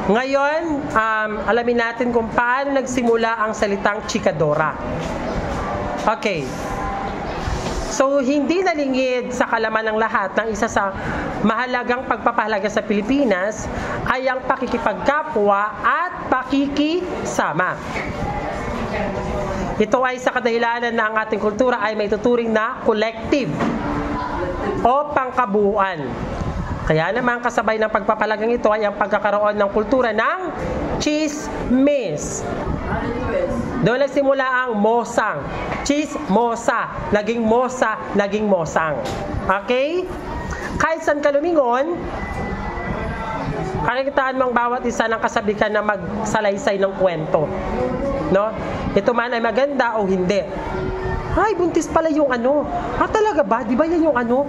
Ngayon, alamin natin kung paano nagsimula ang salitang chikadora. Okay. So, hindi nalingid sa kalaman ng lahat ng isa sa mahalagang pagpapahalaga sa Pilipinas ay ang pakikipagkapwa at pakikisama. Ito ay sa kadahilanan na ang ating kultura ay may tuturing na collective o pangkabuuan. Kaya naman kasabay ng pagpapalagang ito ay ang pagkakaroon ng kultura ng chismis. Doon nagsimula ang mosang. Chismosa. Naging mosa, naging mosang. Okay? Kahit saan ka lumingon, kakikitaan mo ang bawat isa ng kasabikan na magsalaysay ng kwento. No? Ito man ay maganda o hindi. Ay, buntis pala yung ano. Talaga ba? Di ba yan yung ano?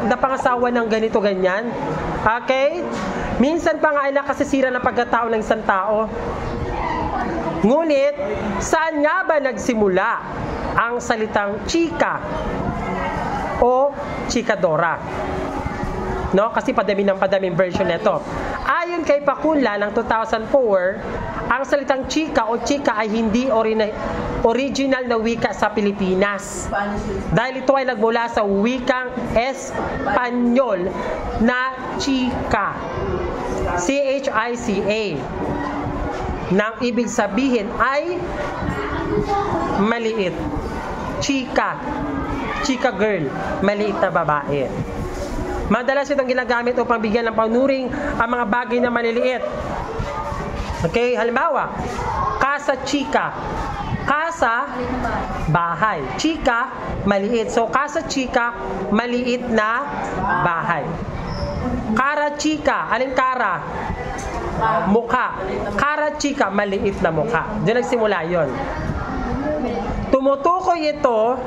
Na pangasawa ng ganito, ganyan? Okay? Minsan pa nga ay nakasisira ng pagkatao ng isang tao. Ngunit, saan nga ba nagsimula ang salitang chika o chikadora? No? Kasi padaming version nito. Ayon kay Pakula ng 2004, ang salitang chika o chika ay hindi original na wika sa Pilipinas. Dahil ito ay nagmula sa wikang Espanyol na chika. C-H-I-C-A. Nang ibig sabihin ay maliit. Chika. Chika girl. Maliit na babae. Madalas itong ginagamit upang bigyan ng panuring ang mga bagay na maliliit. Okay, halimbawa, casa chika. Casa, bahay. Chika, maliit. So, casa chika, maliit na bahay. Cara chika, alin cara? Mukha. Cara chika, maliit na mukha. Diyan nagsimula yon. Tumutukoy ito.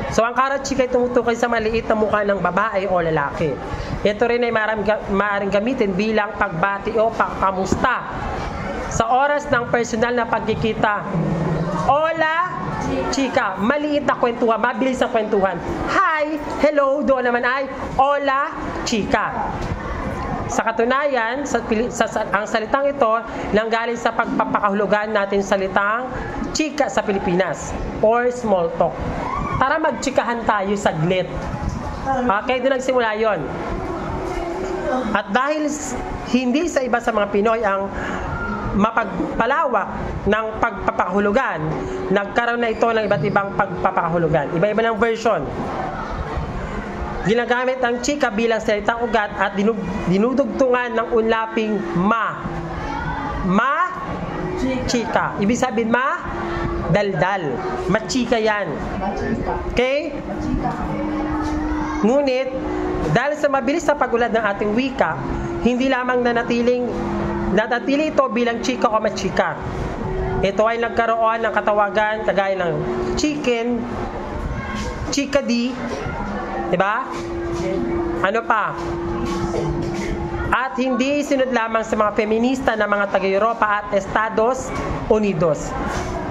So, ang cara chika ay tumutukoy sa maliit na mukha ng babae o lalaki. Ito rin ay maaaring gamitin bilang pagbati o pangkamusta sa oras ng personal na pagkikita. Hola, chika. Maliit na kwentuhan, mabilis na kwentuhan. Hi, hello, doon naman ay hola, chika. Sa katunayan, ang salitang ito nanggaling sa pagpapakahulugan natin salitang chika sa Pilipinas or small talk. Tara magchikahan tayo saglit. Okay, doon nagsimula yon. At dahil hindi sa iba sa mga Pinoy ang mapagpalawak ng pagpapakahulugan, nagkaroon na ito ng iba't ibang pagpapakahulugan. Iba-iba ng version. Ginagamit ang chika bilang salitang ugat at dinudugtungan ng unlaping ma. Ma, chika. Ibig sabihin ma, daldal. Machika yan. Okay? Ngunit, dahil sa mabilis na pag-ulad ng ating wika, hindi lamang nanatili ito bilang chika o machika. Ito ay nagkaroon ng katawagan kagaya ng chicken, chikadi, diba? Ano pa? At hindi sinunod lamang sa mga feminista na mga taga-Europa at Estados Unidos.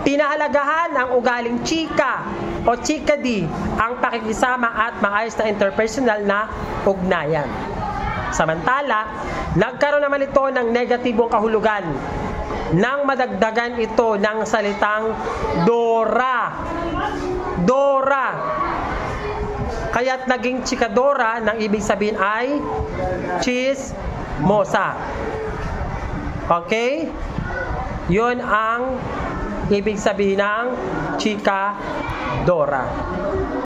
Pinahalagahan ang ugaling chika o chikadi, ang pakikisama at maayos na interpersonal na ugnayan. Samantala, nagkaroon naman ito ng negatibong kahulugan nang madagdagan ito ng salitang dora. Dora. Kaya't naging chikadora nang ibig sabihin ay chismosa. Okay? Yun ang ibig sabihin ng chikadora.